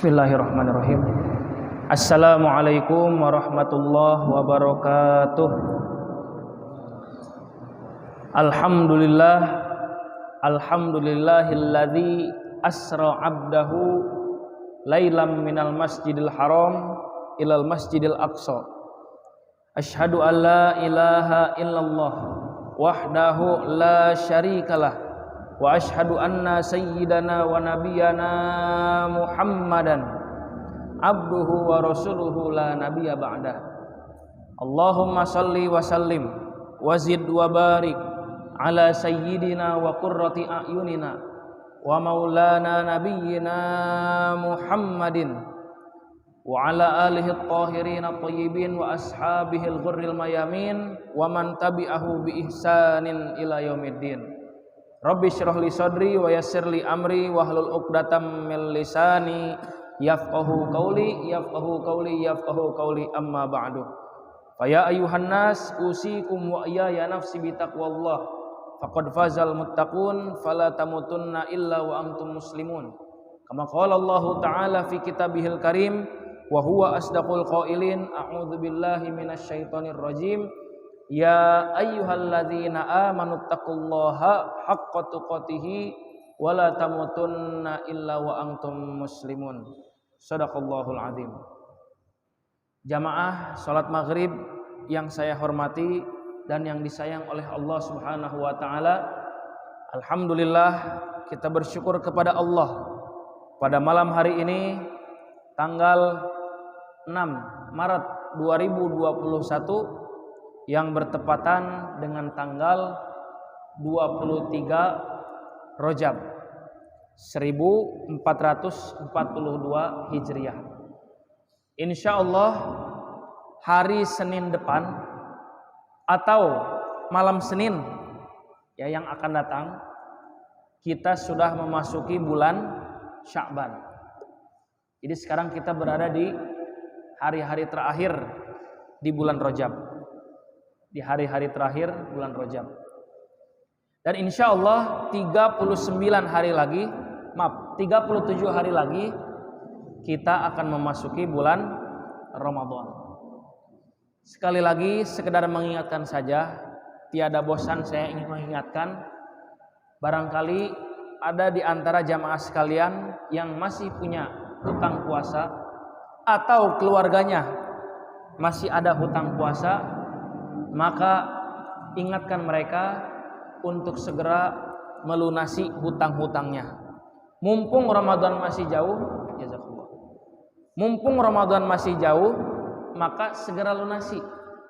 Bismillahirrahmanirrahim. Assalamualaikum warahmatullahi wabarakatuh. Alhamdulillahilladzi asra 'abdahu lailam minal masjidil haram ilal masjidil aqsa. Asyhadu an la ilaha illallah wahdahu la syarikalah wa asyhadu anna sayyidana wa nabiyyana Muhammadan abduhu wa rasuluhu la nabiyya ba'dah. Allahumma salli wa sallim wa zid wa barik ala sayyidina wa qurrati a'yunina wa maulana nabiyyina Muhammadin wa ala alihi at-tahirin at-tayyibin wa ashabihi al-ghurril mayamin wa man tabi'ahu bi ihsanin ila yaumiddin. Rabbi syrah li sadri wa yassir li amri wahlul 'uqdatam min lisani yafqahu qawli amma ba'du. Fa ya ayyuhan nas usikum wa ya nafsi bi taqwallah faqad fazal muttaqun fala tamutunna illa wa antum muslimun. Kama qala Allah ta'ala fi kitabihil karim wa huwa asdaqul qailin a'udzu billahi minasy syaithanir rajim. Ya ayyuhalladzina amanu taqullaha haqqa tuqatih wa la tamutunna illa wa antum muslimun. Shadaqallahul azim. Jamaah salat maghrib yang saya hormati dan yang disayang oleh Allah Subhanahu wa taala. Alhamdulillah kita bersyukur kepada Allah pada malam hari ini tanggal 6 Maret 2021 yang bertepatan dengan tanggal 23 Rajab 1442 Hijriah. Insyaallah hari Senin depan atau malam Senin ya yang akan datang kita sudah memasuki bulan Sya'ban. Jadi sekarang kita berada di hari-hari terakhir di bulan Rajab. Di hari-hari terakhir bulan Rajab. Dan insya Allah 37 hari lagi kita akan memasuki bulan Ramadan. Sekali lagi sekedar mengingatkan saja, tiada bosan saya ingin mengingatkan, barangkali ada di antara jamaah sekalian yang masih punya hutang puasa atau keluarganya masih ada hutang puasa, maka ingatkan mereka untuk segera melunasi hutang-hutangnya. Mumpung Ramadan masih jauh, jazakallah. Mumpung Ramadan masih jauh, maka segera lunasi.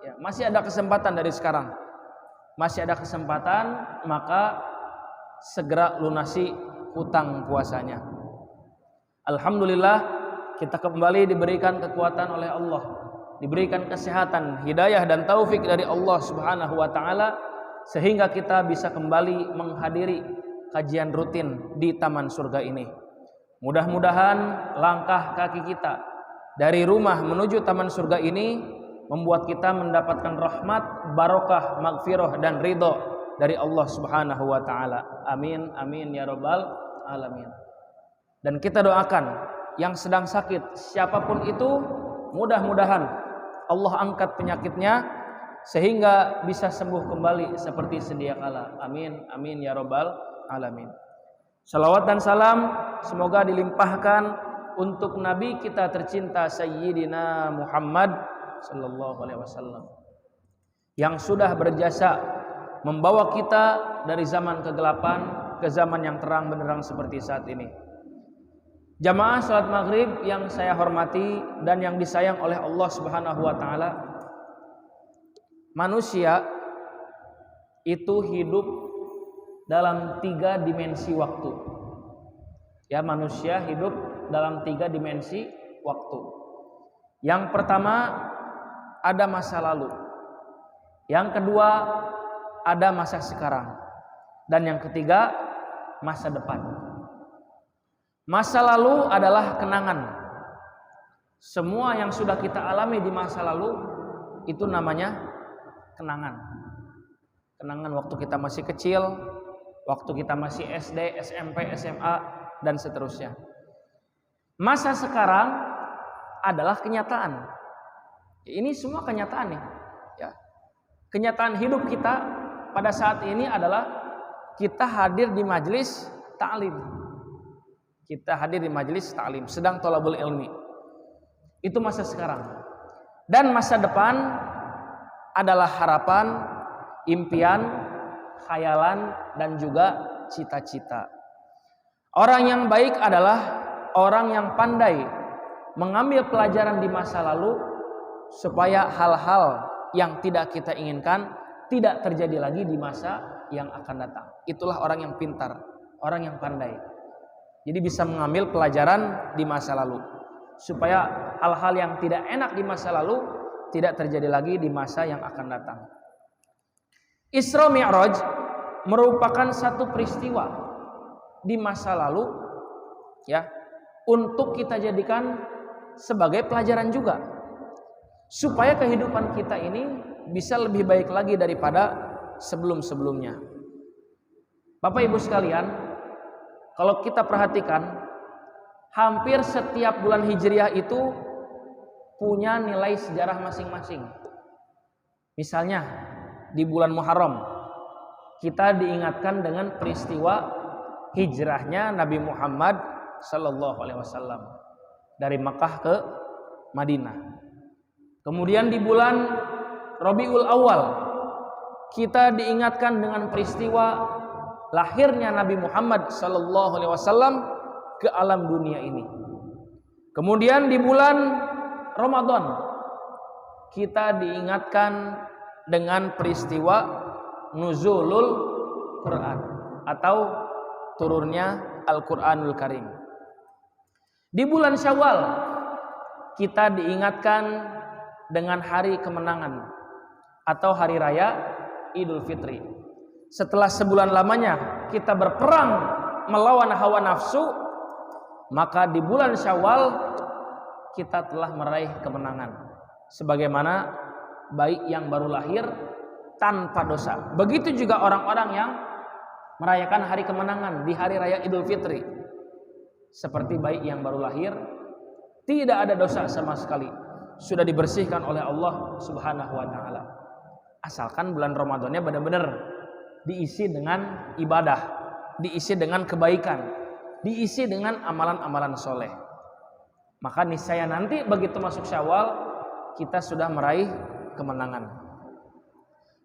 Ya, masih ada kesempatan dari sekarang. Masih ada kesempatan, maka segera lunasi hutang puasanya. Alhamdulillah kita kembali diberikan kekuatan oleh Allah, diberikan kesehatan, hidayah dan taufik dari Allah Subhanahu wa taala sehingga kita bisa kembali menghadiri kajian rutin di taman surga ini. Mudah-mudahan langkah kaki kita dari rumah menuju taman surga ini membuat kita mendapatkan rahmat, barokah, magfirah dan ridho dari Allah Subhanahu wa taala. Amin amin ya rabbal alamin. Dan kita doakan yang sedang sakit siapapun itu, mudah-mudahan Allah angkat penyakitnya sehingga bisa sembuh kembali seperti sedia kala. Amin amin ya rabbal alamin. Salawat dan salam semoga dilimpahkan untuk Nabi kita tercinta Sayyidina Muhammad sallallahu alaihi wasallam yang sudah berjasa membawa kita dari zaman kegelapan ke zaman yang terang benderang seperti saat ini. Jamaah salat maghrib yang saya hormati dan yang disayang oleh Allah Subhanahu wa taala, manusia itu hidup dalam 3 dimensi waktu. Ya, manusia hidup dalam 3 dimensi waktu. Yang pertama ada masa lalu. Yang kedua ada masa sekarang. Dan yang ketiga masa depan. Masa lalu adalah kenangan. Semua yang sudah kita alami di masa lalu itu namanya kenangan. Kenangan waktu kita masih kecil, waktu kita masih SD, SMP, SMA dan seterusnya. Masa sekarang adalah kenyataan. Ini semua kenyataan nih. Ya. Kenyataan hidup kita pada saat ini adalah kita hadir di majelis ta'lim. Kita hadir di majelis ta'lim, sedang thalabul ilmi. Itu masa sekarang. Dan masa depan adalah harapan, impian, khayalan, dan juga cita-cita. Orang yang baik adalah orang yang pandai mengambil pelajaran di masa lalu supaya hal-hal yang tidak kita inginkan tidak terjadi lagi di masa yang akan datang. Itulah orang yang pintar, orang yang pandai. Jadi bisa mengambil pelajaran di masa lalu supaya hal-hal yang tidak enak di masa lalu tidak terjadi lagi di masa yang akan datang. Isra Mi'raj merupakan satu peristiwa di masa lalu, ya, untuk kita jadikan sebagai pelajaran juga supaya kehidupan kita ini bisa lebih baik lagi daripada sebelum-sebelumnya. Bapak Ibu sekalian, kalau kita perhatikan, hampir setiap bulan Hijriah itu punya nilai sejarah masing-masing. Misalnya di bulan Muharram kita diingatkan dengan peristiwa hijrahnya Nabi Muhammad Sallallahu Alaihi Wasallam dari Makkah ke Madinah. Kemudian di bulan Rabiul Awal kita diingatkan dengan peristiwa lahirnya Nabi Muhammad Sallallahu Alaihi Wasallam ke alam dunia ini. Kemudian di bulan Ramadan kita diingatkan dengan peristiwa nuzulul Quran atau turunnya Al-Quranul Karim. Di bulan Syawal kita diingatkan dengan hari kemenangan atau hari raya Idul Fitri. Setelah sebulan lamanya kita berperang melawan hawa nafsu, maka di bulan Syawal kita telah meraih kemenangan. Sebagaimana bayi yang baru lahir tanpa dosa. Begitu juga orang-orang yang merayakan hari kemenangan di hari raya Idul Fitri. Seperti bayi yang baru lahir, tidak ada dosa sama sekali, sudah dibersihkan oleh Allah Subhanahu wa taala. Asalkan bulan Ramadannya benar-benar diisi dengan ibadah, diisi dengan kebaikan, diisi dengan amalan-amalan soleh. Maka niscaya nanti begitu masuk Syawal kita sudah meraih kemenangan.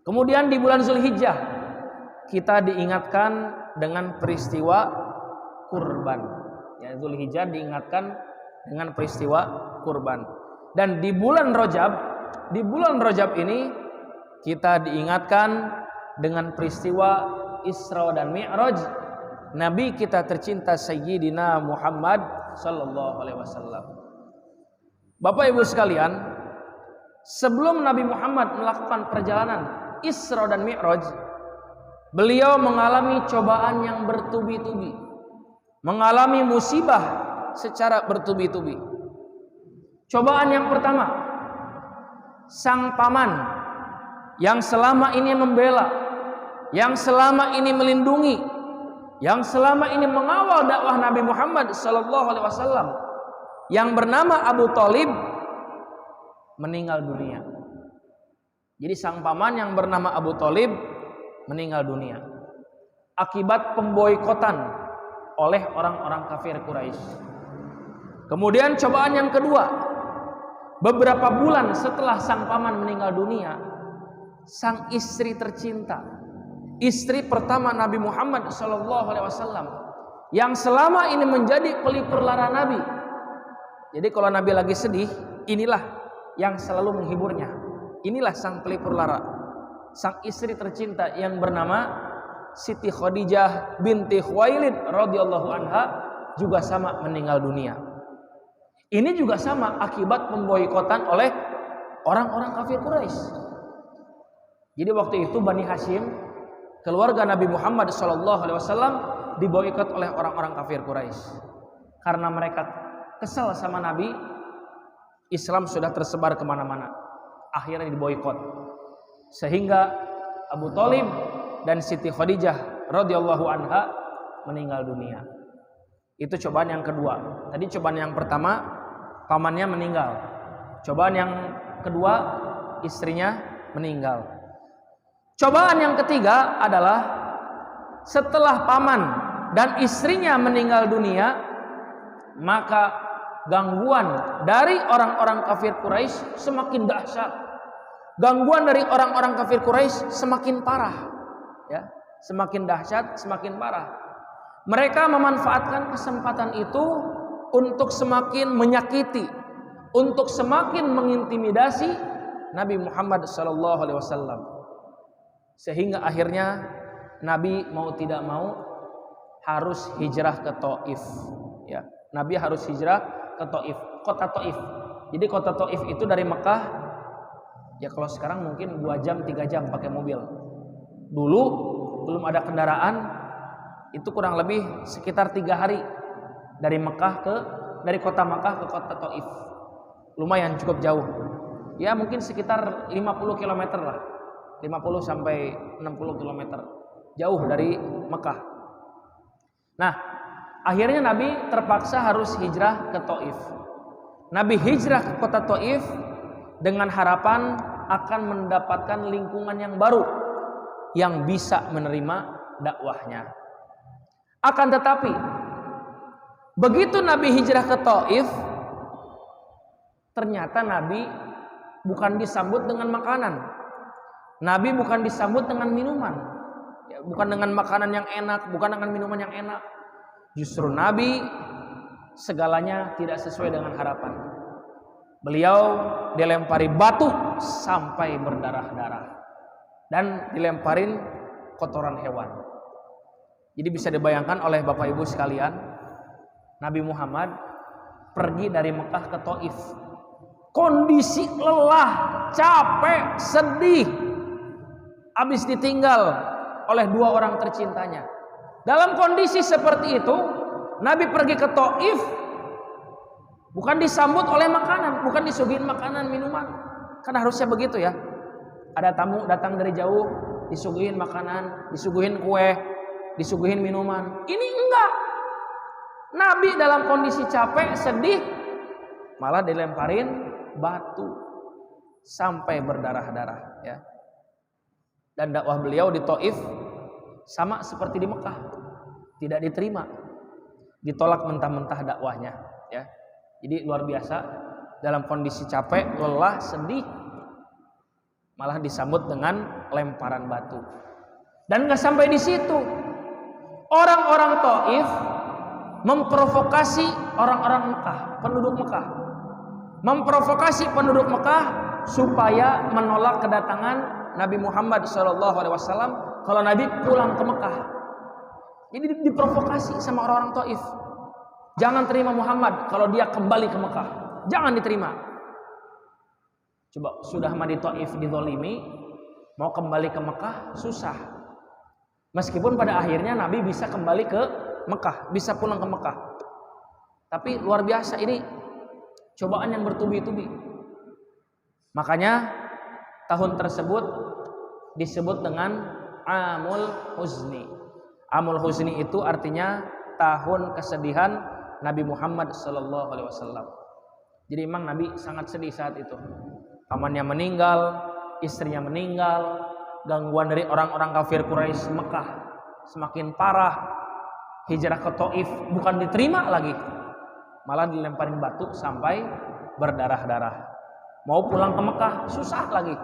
Kemudian di bulan Zulhijjah kita diingatkan dengan peristiwa kurban. Ya, Zulhijjah diingatkan dengan peristiwa kurban. Dan di bulan Rajab ini kita diingatkan dengan peristiwa Isra dan Mi'raj Nabi kita tercinta Sayyidina Muhammad sallallahu alaihi wasallam. Bapak Ibu sekalian, sebelum Nabi Muhammad melakukan perjalanan Isra dan Mi'raj, beliau mengalami cobaan yang bertubi-tubi, mengalami musibah secara bertubi-tubi. Cobaan yang pertama, sang paman yang selama ini membela, yang selama ini melindungi, yang selama ini mengawal dakwah Nabi Muhammad sallallahu alaihi wasallam, yang bernama Abu Thalib, meninggal dunia. Jadi sang paman yang bernama Abu Thalib meninggal dunia akibat pemboikotan oleh orang-orang kafir Quraisy. Kemudian cobaan yang kedua, beberapa bulan setelah sang paman meninggal dunia, sang istri tercinta, istri pertama Nabi Muhammad SAW, yang selama ini menjadi pelipur lara Nabi. Jadi kalau Nabi lagi sedih, inilah yang selalu menghiburnya. Inilah sang pelipur lara, sang istri tercinta yang bernama Siti Khadijah binti Khuwailid radhiyallahu anha juga sama meninggal dunia. Ini juga sama akibat pemboikotan oleh orang-orang kafir Quraisy. Jadi waktu itu Bani Hashim, keluarga Nabi Muhammad SAW, diboikot oleh orang-orang kafir Quraisy. Karena mereka kesal sama Nabi, Islam sudah tersebar kemana-mana. Akhirnya diboikot. Sehingga Abu Thalib dan Siti Khadijah radhiyallahu anha meninggal dunia. Itu cobaan yang kedua. Tadi cobaan yang pertama pamannya meninggal. Cobaan yang kedua istrinya meninggal. Cobaan yang ketiga adalah setelah paman dan istrinya meninggal dunia, maka gangguan dari orang-orang kafir Quraisy semakin dahsyat. Gangguan dari orang-orang kafir Quraisy semakin parah, ya, semakin dahsyat, semakin parah. Mereka memanfaatkan kesempatan itu untuk semakin menyakiti, untuk semakin mengintimidasi Nabi Muhammad SAW, sehingga akhirnya Nabi mau tidak mau harus hijrah ke Taif. Ya, Nabi harus hijrah ke Taif, kota Taif. Jadi kota Taif itu dari Mekah, ya kalau sekarang mungkin 2 jam 3 jam pakai mobil. Dulu belum ada kendaraan, itu kurang lebih sekitar 3 hari dari kota Mekah ke kota Taif. Lumayan cukup jauh. Ya mungkin sekitar 50 km lah. 50 sampai 60 km. Jauh dari Mekah. Nah, akhirnya Nabi terpaksa harus hijrah ke Taif. Nabi hijrah ke kota Taif dengan harapan akan mendapatkan lingkungan yang baru yang bisa menerima dakwahnya. Akan tetapi begitu Nabi hijrah ke Taif, ternyata Nabi bukan disambut dengan makanan. Nabi bukan disambut dengan minuman, ya, bukan dengan makanan yang enak, bukan dengan minuman yang enak. Justru Nabi segalanya tidak sesuai dengan harapan. Beliau dilempari batu sampai berdarah-darah dan dilemparin kotoran hewan. Jadi bisa dibayangkan oleh Bapak Ibu sekalian, Nabi Muhammad pergi dari Mekah ke Taif. Kondisi lelah, capek, sedih, habis ditinggal oleh 2 orang tercintanya. Dalam kondisi seperti itu, Nabi pergi ke Taif bukan disambut oleh makanan, bukan disuguhin makanan, minuman. Kan harusnya begitu ya. Ada tamu datang dari jauh, disuguhin makanan, disuguhin kue, disuguhin minuman. Ini enggak. Nabi dalam kondisi capek, sedih, malah dilemparin batu sampai berdarah-darah, ya. Dan dakwah beliau di Taif sama seperti di Mekah, tidak diterima, ditolak mentah-mentah dakwahnya, ya. Jadi luar biasa, dalam kondisi capek, lelah, sedih, malah disambut dengan lemparan batu. Dan nggak sampai di situ, orang-orang Taif memprovokasi orang-orang Mekah, penduduk Mekah, memprovokasi penduduk Mekah supaya menolak kedatangan Nabi Muhammad SAW kalau Nabi pulang ke Mekah. Jadi diprovokasi sama orang-orang Taif. Jangan terima Muhammad kalau dia kembali ke Mekah. Jangan diterima. Coba sudah di Taif dizalimi, mau kembali ke Mekah susah. Meskipun pada akhirnya Nabi bisa kembali ke Mekah, bisa pulang ke Mekah. Tapi luar biasa ini cobaan yang bertubi-tubi. Makanya tahun tersebut disebut dengan Amul Huzni. Amul Huzni itu artinya tahun kesedihan Nabi Muhammad SAW. Jadi memang Nabi sangat sedih saat itu. Pamannya meninggal, istrinya meninggal, gangguan dari orang-orang kafir Quraisy Mekah semakin parah. Hijrah ke Taif bukan diterima lagi, malah dilemparin batu sampai berdarah-darah. Mau pulang ke Mekah susah lagi,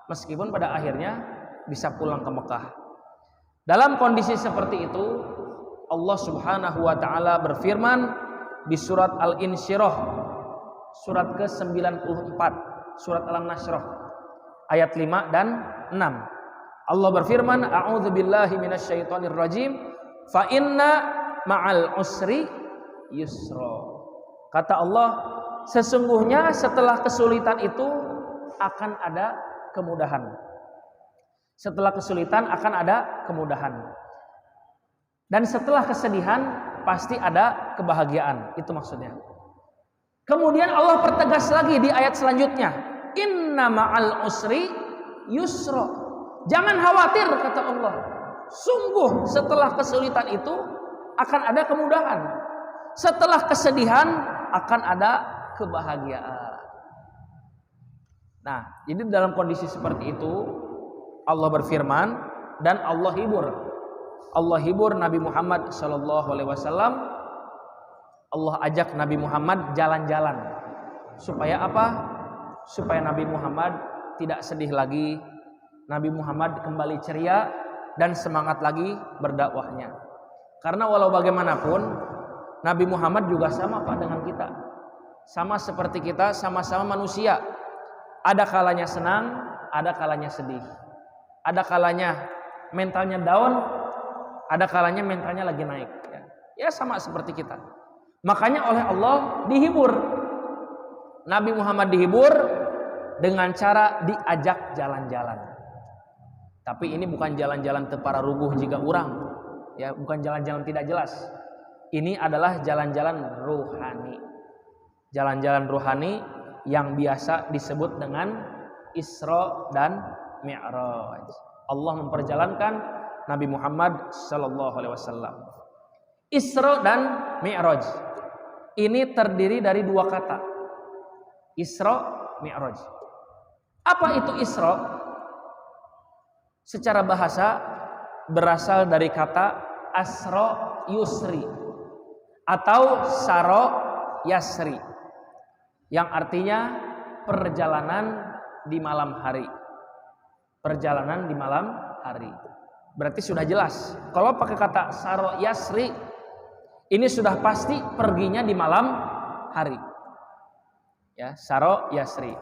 meskipun pada akhirnya bisa pulang ke Mekah. Dalam kondisi seperti itu, Allah Subhanahu wa taala berfirman di surat Al-Insyirah, surat ke-94, surat Al-Nasrah ayat 5 dan 6. Allah berfirman, a'udzubillahi minasyaitonir rajim, fa inna ma'al usri yusra. Kata Allah, sesungguhnya setelah kesulitan itu akan ada kemudahan. Setelah kesulitan akan ada kemudahan. Dan setelah kesedihan pasti ada kebahagiaan. Itu maksudnya. Kemudian Allah pertegas lagi di ayat selanjutnya, inna ma'al usri yusra. Jangan khawatir, kata Allah. Sungguh setelah kesulitan itu akan ada kemudahan. Setelah kesedihan akan ada kebahagiaan. Nah, jadi dalam kondisi seperti itu Allah berfirman dan Allah hibur Nabi Muhammad sallallahu alaihi wasallam. Allah ajak Nabi Muhammad jalan-jalan. Supaya apa? Supaya Nabi Muhammad tidak sedih lagi. Nabi Muhammad kembali ceria dan semangat lagi berdakwahnya. Karena walau bagaimanapun Nabi Muhammad juga sama Pak dengan kita. Sama seperti kita, sama-sama manusia. Ada kalanya senang, ada kalanya sedih. Ada kalanya mentalnya down, ada kalanya mentalnya lagi naik. Ya sama seperti kita. Makanya oleh Allah dihibur. Nabi Muhammad dihibur dengan cara diajak jalan-jalan. Tapi ini bukan jalan-jalan tepara ruguh jika urang. Ya, bukan jalan-jalan tidak jelas. Ini adalah jalan-jalan ruhani. Jalan-jalan ruhani yang biasa disebut dengan Isra dan Mi'raj. Allah memperjalankan Nabi Muhammad sallallahu alaihi wasallam. Isra dan Mi'raj ini terdiri dari dua kata. Isra, Mi'raj. Apa itu Isra? Secara bahasa berasal dari kata asra yusri atau saro yasri, yang artinya perjalanan di malam hari. Perjalanan di malam hari. Berarti sudah jelas. Kalau pakai kata saro yasri, ini sudah pasti perginya di malam hari. Ya, saro yasri.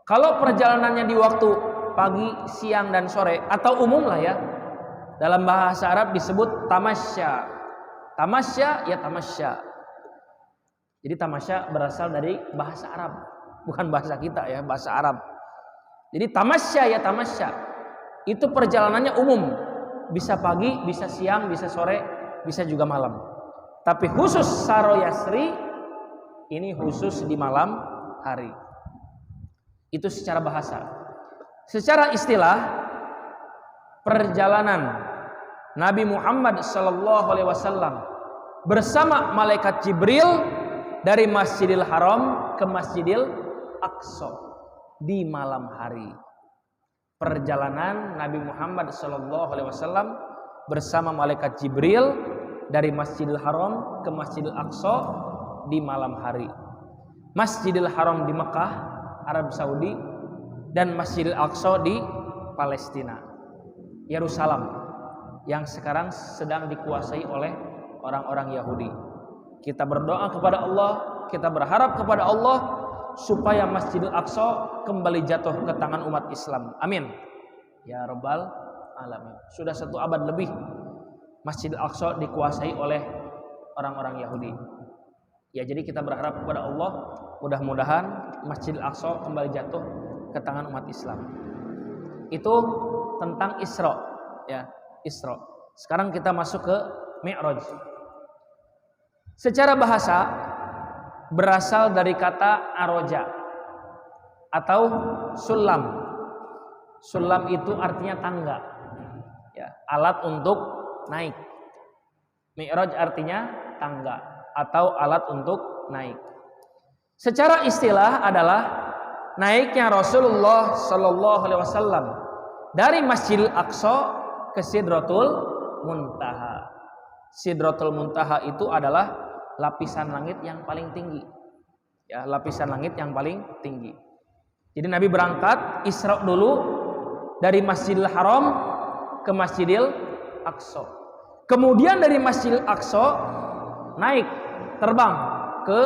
Kalau perjalanannya di waktu pagi, siang dan sore atau umum lah ya. Dalam bahasa Arab disebut tamasya. Tamasya ya tamasya. Jadi tamasya berasal dari bahasa Arab, bukan bahasa kita ya, bahasa Arab. Jadi tamasya ya tamasya. Itu perjalanannya umum. Bisa pagi, bisa siang, bisa sore, bisa juga malam. Tapi khusus saro yasri ini khusus di malam hari. Itu secara bahasa. Secara istilah perjalanan Nabi Muhammad sallallahu alaihi wasallam bersama malaikat Jibril dari Masjidil Haram ke Masjidil Aqsa di malam hari. Perjalanan Nabi Muhammad sallallahu alaihi wasallam bersama malaikat Jibril dari Masjidil Haram ke Masjidil Aqsa di malam hari. Masjidil Haram di Mekah, Arab Saudi, dan Masjidil Aqsa di Palestina, Yerusalem, yang sekarang sedang dikuasai oleh orang-orang Yahudi. Kita berdoa kepada Allah, kita berharap kepada Allah supaya Masjidil Aqsa kembali jatuh ke tangan umat Islam. Amin. Ya Rabbal Alamin. Sudah 1 abad lebih Masjidil Aqsa dikuasai oleh orang-orang Yahudi. Ya, jadi kita berharap kepada Allah mudah-mudahan Masjidil Aqsa kembali jatuh ke tangan umat Islam. Itu tentang Isra, ya, Isra. Sekarang kita masuk ke Mi'raj. Secara bahasa berasal dari kata aroja atau sulam. Sulam itu artinya tangga, ya, alat untuk naik. Mi'raj artinya tangga atau alat untuk naik. Secara istilah adalah naiknya Rasulullah sallallahu alaihi wasallam dari Masjidil Aqsa ke Sidratul Muntaha. Sidratul Muntaha itu adalah lapisan langit yang paling tinggi. Ya, lapisan langit yang paling tinggi. Jadi Nabi berangkat Isra dulu dari Masjidil Haram ke Masjidil Aqsa. Kemudian dari Masjidil Aqsa naik terbang ke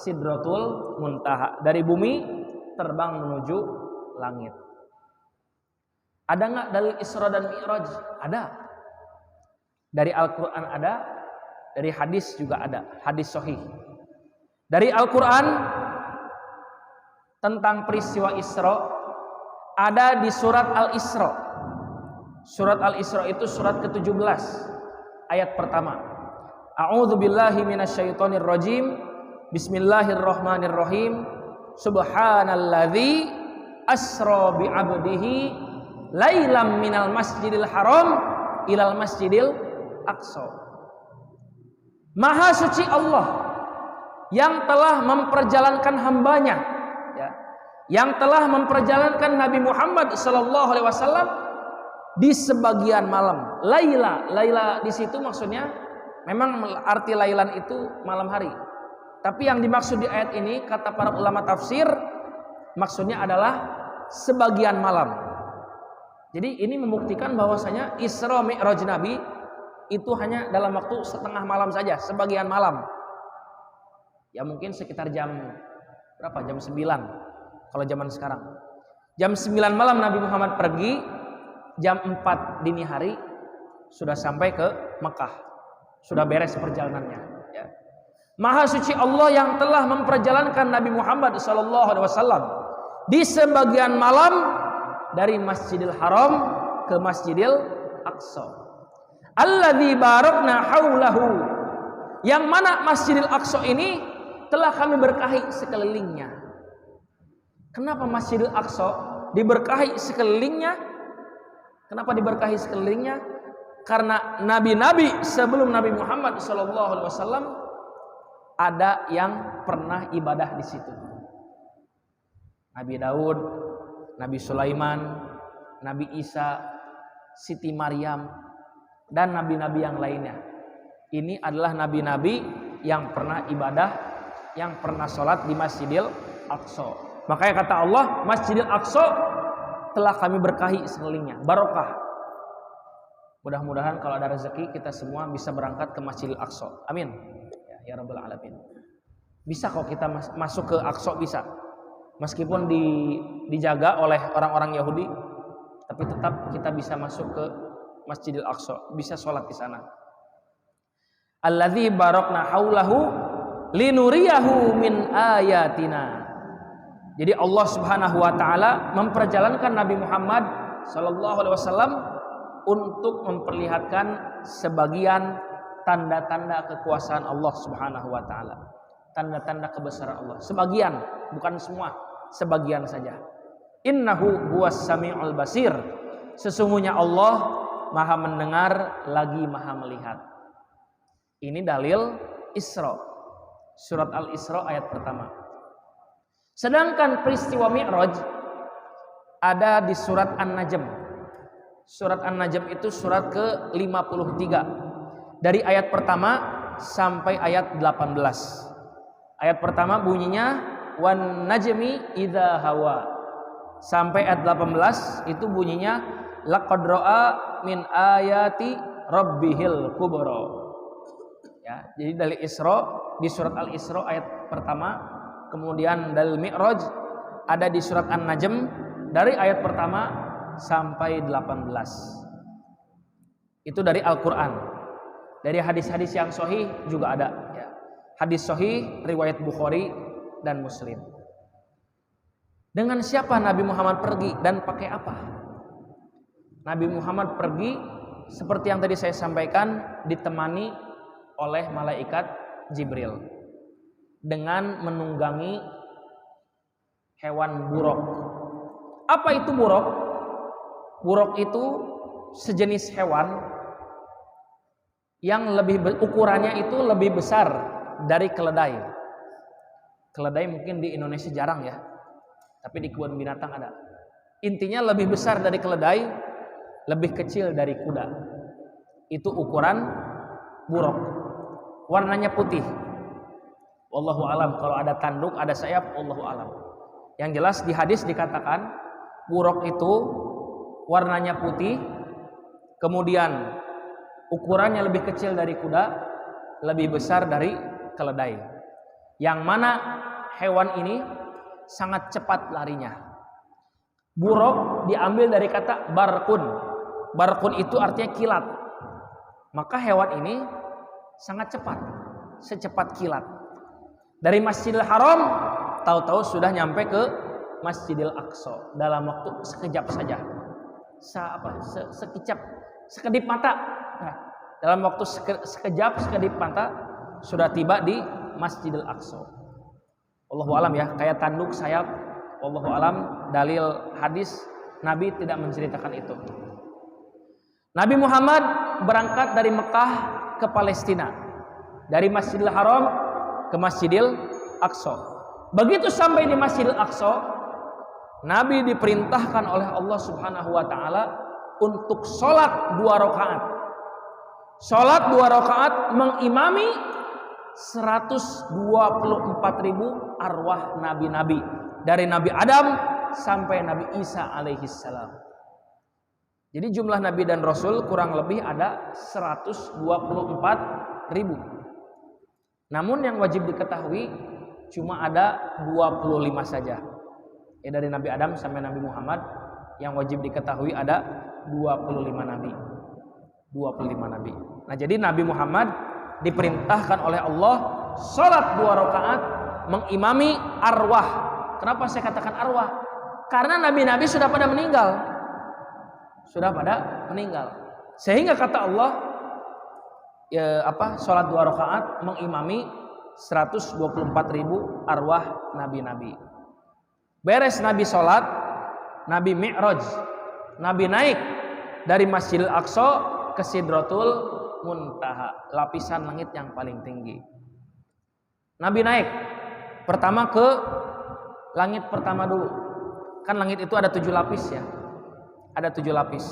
Sidratul Muntaha. Dari bumi terbang menuju langit. Ada nggak dalil Isra dan Mi'raj? Ada. Dari Al-Quran ada, dari hadis juga ada, hadis sahih. Dari Al-Quran tentang peristiwa Isra ada di surat Al-Isra. Surat Al-Isra itu surat ke-17 ayat pertama. A'udzu billahi minasyaitonir rajim. Bismillahirrahmanirrahim. Subhanalladzi asra bi 'abdihi lailam minal masjidil haram ilal masjidil aqsa. Maha suci Allah yang telah memperjalankan hambanya, ya, yang telah memperjalankan Nabi Muhammad sallallahu alaihi wasallam di sebagian malam. Laila di situ maksudnya memang arti lailan itu malam hari. Tapi yang dimaksud di ayat ini kata para ulama tafsir maksudnya adalah sebagian malam. Jadi ini membuktikan bahwasanya Isra Mi'raj Nabi itu hanya dalam waktu setengah malam saja, sebagian malam. Ya mungkin sekitar jam berapa? Jam 9 kalau zaman sekarang. Jam 9 malam Nabi Muhammad pergi, jam 4 dini hari sudah sampai ke Mekah. Sudah beres perjalanannya, ya. Maha suci Allah yang telah memperjalankan Nabi Muhammad SAW di sebagian malam dari Masjidil Haram ke Masjidil Aqsa. Alladzi barakna haulahu, yang mana Masjidil Aqsa ini telah kami berkahi sekelilingnya. Kenapa Masjidil Aqsa diberkahi sekelilingnya? Kenapa diberkahi sekelilingnya? Karena nabi-nabi sebelum Nabi Muhammad SAW ada yang pernah ibadah di situ. Nabi Daud, Nabi Sulaiman, Nabi Isa, Siti Maryam, dan nabi-nabi yang lainnya. Ini adalah nabi-nabi yang pernah ibadah, yang pernah sholat di Masjidil Aqsa. Makanya kata Allah, Masjidil Aqsa telah kami berkahi sekelilingnya, barokah. Mudah-mudahan kalau ada rezeki kita semua bisa berangkat ke Masjidil Aqsa. Amin. Ya Rabbal Alamin. Bisa kok kita masuk ke Aqsa, bisa. Meskipun dijaga oleh orang-orang Yahudi, tapi tetap kita bisa masuk ke Masjidil Aqsa, bisa sholat di sana. Alladzi barakna haulahu linuriyahu min ayatina. Jadi Allah Subhanahu wa taala memperjalankan Nabi Muhammad sallallahu alaihi wasallam untuk memperlihatkan sebagian tanda-tanda kekuasaan Allah Subhanahu wa taala. Tanda-tanda kebesaran Allah. Sebagian, bukan semua, sebagian saja. Innahu huwas samiul basir. Sesungguhnya Allah Maha mendengar lagi Maha melihat. Ini dalil Isra. Surat Al-Isra ayat pertama. Sedangkan peristiwa Mi'raj ada di surat An-Najm. Surat An-Najm itu surat ke-53. Dari ayat pertama sampai ayat 18. Ayat pertama bunyinya wan najmi idza hawa. Sampai ayat 18 itu bunyinya laqad ra'a min ayati rabbihil kubra. Ya, jadi dari Isra di surat Al-Isra ayat pertama, kemudian dari Mi'raj ada di surat An-Najm dari ayat pertama sampai 18. Itu dari Al-Qur'an. Dari hadis-hadis yang sahih juga ada, ya. Hadis sahih riwayat Bukhari dan Muslim. Dengan siapa Nabi Muhammad pergi dan pakai apa? Nabi Muhammad pergi seperti yang tadi saya sampaikan, ditemani oleh malaikat Jibril dengan menunggangi hewan buruk. Apa itu buruk? Buruk itu sejenis hewan yang ukurannya itu lebih besar dari keledai. Keledai mungkin di Indonesia jarang ya, tapi di kebun binatang ada. Intinya lebih besar dari keledai, lebih kecil dari kuda. Itu ukuran buruk. Warnanya putih. Wallahu alam, kalau ada tanduk, ada sayap, wallahu alam. Yang jelas di hadis dikatakan buruk itu warnanya putih, kemudian ukurannya lebih kecil dari kuda, lebih besar dari keledai. Yang mana hewan ini sangat cepat larinya. Buruk diambil dari kata barkun. Barkun itu artinya kilat. Maka hewan ini sangat cepat, secepat kilat. Dari Masjidil Haram tahu-tahu sudah nyampe ke Masjidil Aqsa dalam waktu sekejap saja. Sekedip mata. Nah, dalam waktu sekedip mata sudah tiba di Masjidil Aqsa. Wallahu alam ya, kayak tanduk sayap. Wallahu alam, dalil hadis Nabi tidak menceritakan itu. Nabi Muhammad berangkat dari Mekah ke Palestina dari Masjidil Haram ke Masjidil Aqsa. Begitu sampai di Masjidil Aqsa, Nabi diperintahkan oleh Allah Subhanahu wa taala untuk sholat 2 rakaat. Sholat 2 rakaat mengimami 124.000 arwah nabi-nabi dari Nabi Adam sampai Nabi Isa alaihi salam. Jadi jumlah nabi dan rasul kurang lebih ada 124.000. Namun yang wajib diketahui cuma ada 25 saja. Ya, dari Nabi Adam sampai Nabi Muhammad yang wajib diketahui ada 25 nabi. 25 nabi. Nah, jadi Nabi Muhammad diperintahkan oleh Allah sholat 2 rakaat mengimami arwah. Kenapa saya katakan arwah? Karena nabi-nabi sudah pada meninggal. Sehingga kata Allah, sholat 2 rakaat mengimami 124.000 arwah nabi-nabi. Beres Nabi sholat, Nabi Mi'raj, Nabi naik dari Masjidil Aqsa ke Sidratul Muntaha, lapisan langit yang paling tinggi. Nabi naik pertama ke langit pertama dulu. Kan langit itu ada 7 lapis ya. Ada 7 lapis.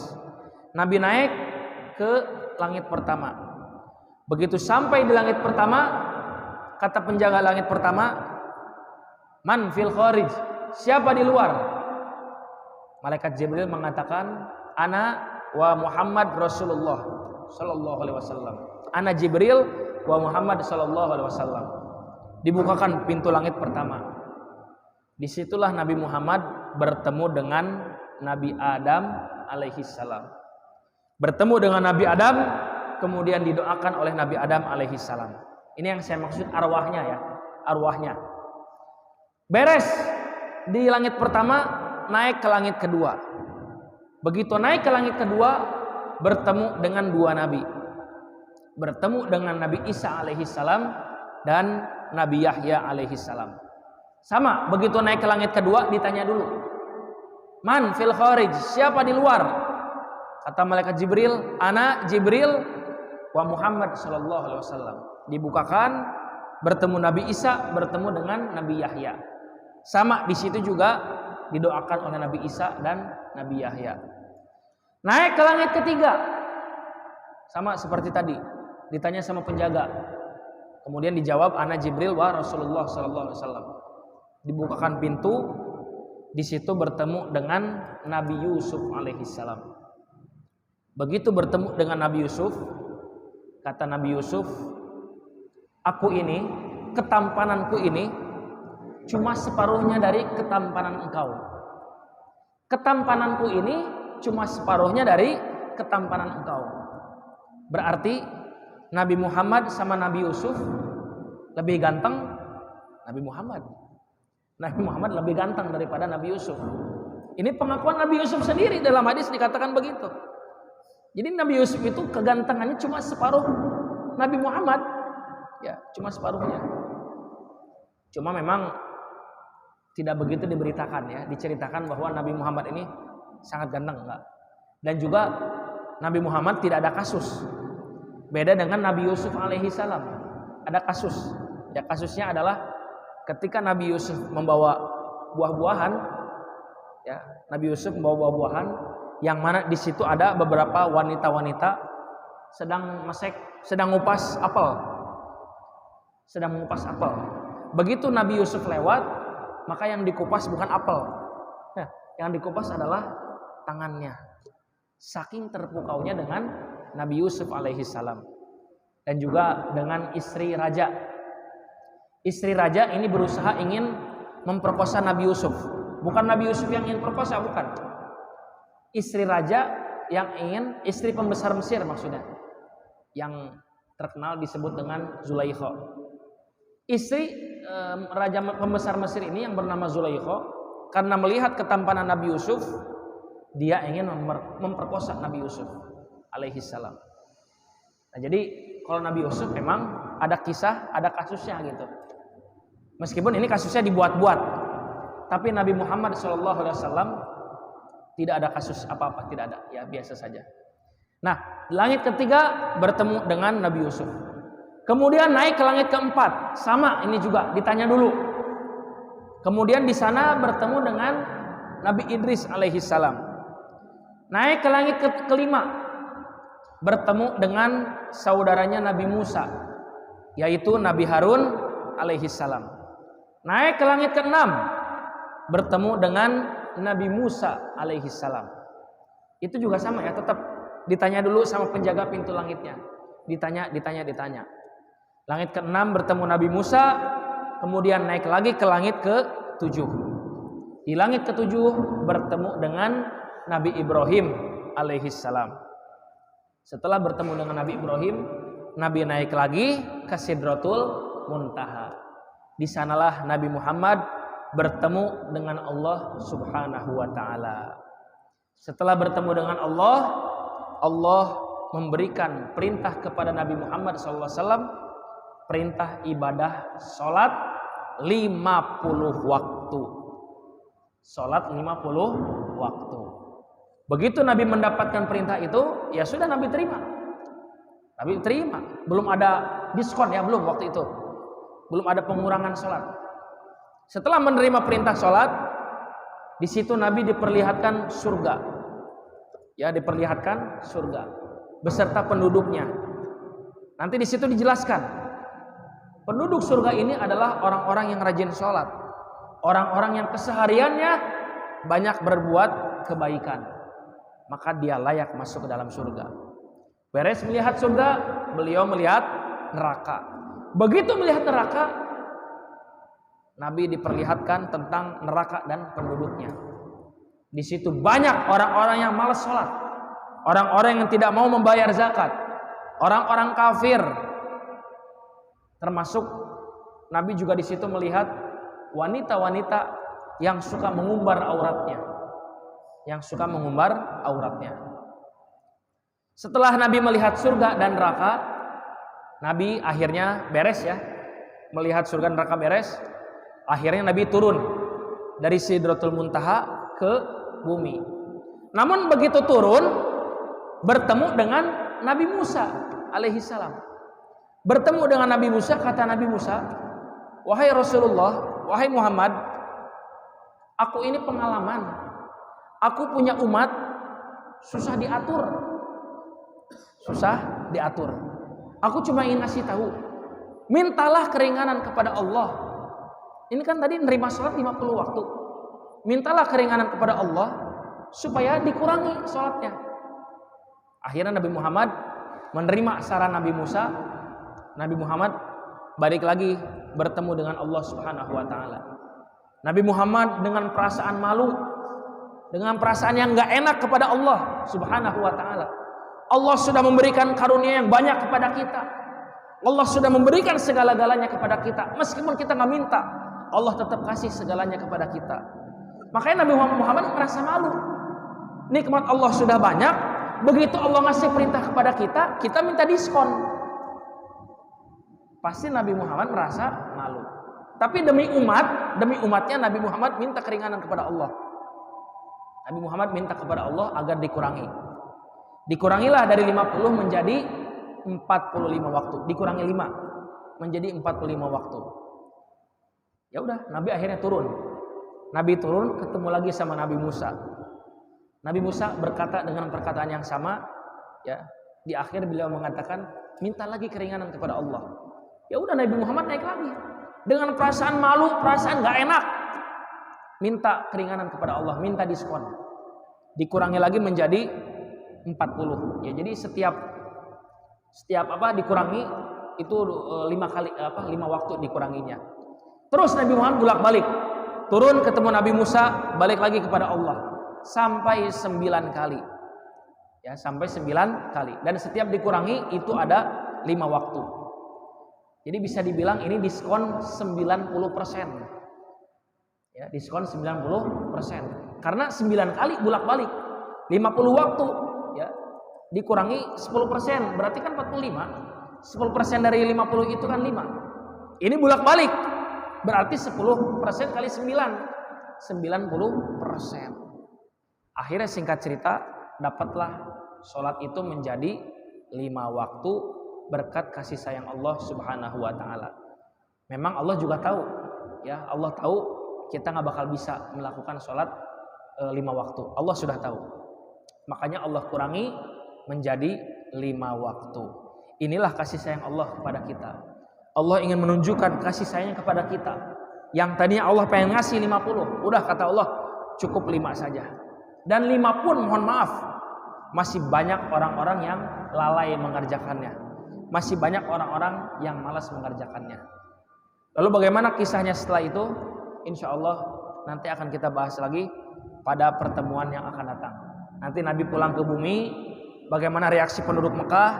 Nabi naik ke langit pertama. Begitu sampai di langit pertama, kata penjaga langit pertama, "Man fil kharij?" Siapa di luar? Malaikat Jibril mengatakan, "Ana wa Muhammad Rasulullah sallallahu alaihi wasallam." Ana Jibril wa Muhammad sallallahu alaihi wasallam. Dibukakan pintu langit pertama. Disitulah Nabi Muhammad bertemu dengan Nabi Adam alaihi salam. Bertemu dengan Nabi Adam, kemudian didoakan oleh Nabi Adam alaihi salam. Ini yang saya maksud arwahnya ya, arwahnya. Beres di langit pertama, naik ke langit kedua. Begitu naik ke langit kedua, bertemu dengan 2 nabi. Bertemu dengan Nabi Isa alaihi salam dan Nabi Yahya alaihi salam. Sama, begitu naik ke langit kedua ditanya dulu, "Man fil kharij?" Siapa di luar? Kata malaikat Jibril, "Ana Jibril wa Muhammad sallallahu alaihi wasallam." Dibukakan, bertemu Nabi Isa, bertemu dengan Nabi Yahya. Sama, di situ juga didoakan oleh Nabi Isa dan Nabi Yahya. Naik ke langit ketiga, sama seperti tadi, ditanya sama penjaga. Kemudian dijawab, "Ana Jibril wa Rasulullah sallallahu alaihi wasallam." Dibukakan pintu, di situ bertemu dengan Nabi Yusuf alaihi salam. Begitu bertemu dengan Nabi Yusuf, kata Nabi Yusuf, "Aku ini, ketampananku ini cuma separuhnya dari ketampanan engkau. Ketampananku ini cuma separuhnya dari ketampanan engkau." Berarti Nabi Muhammad sama Nabi Yusuf lebih ganteng Nabi Muhammad. Nabi Muhammad lebih ganteng daripada Nabi Yusuf. Ini pengakuan Nabi Yusuf sendiri, dalam hadis dikatakan begitu. Jadi Nabi Yusuf itu kegantengannya cuma separuh Nabi Muhammad. Ya, cuma separuhnya. Cuma memang tidak begitu diberitakan ya, diceritakan bahwa Nabi Muhammad ini sangat ganteng, enggak. Dan juga Nabi Muhammad tidak ada kasus. Beda dengan Nabi Yusuf alaihi salam. Ada kasus. Ya, kasusnya adalah ketika Nabi Yusuf membawa buah-buahan, ya, Nabi Yusuf membawa buah-buahan yang mana di situ ada beberapa wanita-wanita sedang mengupas apel. Sedang mengupas apel. Begitu Nabi Yusuf lewat, maka yang dikupas bukan apel. Nah, yang dikupas adalah tangannya. Saking terpukaunya dengan Nabi Yusuf alaihi salam. Dan juga dengan istri raja. Istri raja ini berusaha ingin memperkosa Nabi Yusuf. Bukan Nabi Yusuf yang ingin perkosa, bukan. Istri raja yang ingin, istri pembesar Mesir maksudnya. Yang terkenal disebut dengan Zulaikha. Istri raja pembesar Mesir ini yang bernama Zulaikha, karena melihat ketampanan Nabi Yusuf, dia ingin memperkosa Nabi Yusuf alaihi salam. Nah, jadi kalau Nabi Yusuf memang ada kisah, ada kasusnya gitu. Meskipun ini kasusnya dibuat-buat, tapi Nabi Muhammad SAW tidak ada kasus apa-apa, tidak ada, ya biasa saja. Nah, langit ketiga bertemu dengan Nabi Yusuf. Kemudian naik ke langit keempat, sama ini juga ditanya dulu. Kemudian di sana bertemu dengan Nabi Idris alaihi salam. Naik ke langit kelima, bertemu dengan saudaranya Nabi Musa, yaitu Nabi Harun alaihi salam. Naik ke langit keenam, bertemu dengan Nabi Musa alaihi salam. Itu juga sama ya, tetap ditanya dulu sama penjaga pintu langitnya. Ditanya. Langit ke-6 bertemu Nabi Musa, kemudian naik lagi ke langit ke-7. Di langit ke-7 bertemu dengan Nabi Ibrahim alaihi salam. Setelah bertemu dengan Nabi Ibrahim, Nabi naik lagi ke Sidratul Muntaha. Di sanalah Nabi Muhammad bertemu dengan Allah Subhanahu wa taala. Setelah bertemu dengan Allah, Allah memberikan perintah kepada Nabi Muhammad SAW, perintah ibadah salat 50 waktu. Salat 50 waktu. Begitu Nabi mendapatkan perintah itu, ya sudah Nabi terima. Nabi terima. Belum ada diskon ya, belum waktu itu. Belum ada pengurangan salat. Setelah menerima perintah salat, di situ Nabi diperlihatkan surga. Ya, diperlihatkan surga beserta penduduknya. Nanti di situ dijelaskan. Penduduk surga ini adalah orang-orang yang rajin sholat, orang-orang yang kesehariannya banyak berbuat kebaikan, maka dia layak masuk ke dalam surga. Beres melihat surga, beliau melihat neraka. Begitu melihat neraka, Nabi diperlihatkan tentang neraka dan penduduknya. Di situ banyak orang-orang yang malas sholat, orang-orang yang tidak mau membayar zakat, orang-orang kafir. Termasuk Nabi juga di situ melihat wanita-wanita yang suka mengumbar auratnya. Setelah Nabi melihat surga dan neraka, Nabi akhirnya beres ya. Melihat surga dan neraka beres, akhirnya Nabi turun dari Sidratul Muntaha ke bumi. Namun begitu turun, bertemu dengan Nabi Musa alaihi salam. Bertemu dengan Nabi Musa, kata Nabi Musa, "Wahai Rasulullah, wahai Muhammad, aku ini pengalaman. Aku punya umat susah diatur. Aku cuma ingin ngasih tahu, mintalah keringanan kepada Allah." Ini kan tadi nerima salat 50 waktu. Mintalah keringanan kepada Allah supaya dikurangi salatnya. Akhirnya Nabi Muhammad menerima saran Nabi Musa. Nabi Muhammad balik lagi bertemu dengan Allah Subhanahu wa taala. Nabi Muhammad dengan perasaan malu, dengan perasaan yang enggak enak kepada Allah Subhanahu wa taala. Allah sudah memberikan karunia yang banyak kepada kita. Allah sudah memberikan segala-galanya kepada kita. Meskipun kita enggak minta, Allah tetap kasih segalanya kepada kita. Makanya Nabi Muhammad merasa malu. Nikmat Allah sudah banyak, begitu Allah ngasih perintah kepada kita, kita minta diskon. Pasti Nabi Muhammad merasa malu. Tapi demi umatnya Nabi Muhammad minta keringanan kepada Allah. Nabi Muhammad minta kepada Allah agar dikurangi. Dikurangilah dari 50 menjadi 45 waktu. Dikurangi 5 menjadi 45 waktu. Ya udah, Nabi akhirnya turun. Nabi turun ketemu lagi sama Nabi Musa. Nabi Musa berkata dengan perkataan yang sama, ya. Di akhir beliau mengatakan, minta lagi keringanan kepada Allah. Ya udah, Nabi Muhammad naik lagi dengan perasaan malu, perasaan nggak enak, minta keringanan kepada Allah, minta diskon, dikurangi lagi menjadi 40. Ya, jadi setiap dikurangi itu 5 waktu dikuranginya. Terus Nabi Muhammad bolak-balik, turun ketemu Nabi Musa, balik lagi kepada Allah sampai 9 kali. Ya, sampai 9 kali. Dan setiap dikurangi itu ada 5 waktu. Jadi bisa dibilang ini diskon 90%. Ya, diskon 90%. Karena 9 kali bolak-balik. 50 waktu, ya. Dikurangi 10%, berarti kan 45. 10% dari 50 itu kan 5. Ini bolak-balik. Berarti 10% kali 9. 90%. Akhirnya singkat cerita, dapatlah sholat itu menjadi 5 waktu berkat kasih sayang Allah Subhanahu wa taala. Memang Allah juga tahu, ya, Allah tahu kita nggak bakal bisa melakukan sholat 5 waktu. Allah sudah tahu. Makanya Allah kurangi menjadi 5 waktu. Inilah kasih sayang Allah kepada kita. Allah ingin menunjukkan kasih sayangnya kepada kita. Yang tadinya Allah pengen ngasih 50, udah kata Allah cukup 5 saja. Dan 5 pun mohon maaf, masih banyak orang-orang yang lalai mengerjakannya. Masih banyak orang-orang yang malas mengerjakannya. Lalu bagaimana kisahnya setelah itu? Insya Allah nanti akan kita bahas lagi pada pertemuan yang akan datang. Nanti Nabi pulang ke bumi, bagaimana reaksi penduduk Mekah,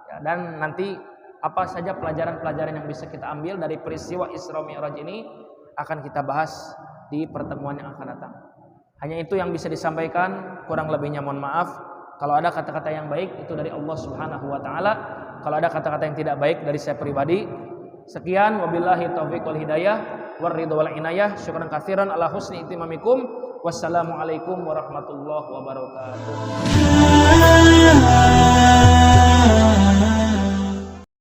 ya, dan nanti apa saja pelajaran-pelajaran yang bisa kita ambil dari peristiwa Isra Mi'raj ini akan kita bahas di pertemuan yang akan datang. Hanya itu yang bisa disampaikan, kurang lebihnya mohon maaf. Kalau ada kata-kata yang baik itu dari Allah Subhanahu wa taala. Kalau ada kata-kata yang tidak baik dari saya pribadi. Sekian, wabillahi taufiq wal hidayah war ridha wal inayah. Syukran katsiran ala husni itimamikum. Wassalamualaikum warahmatullahi wabarakatuh.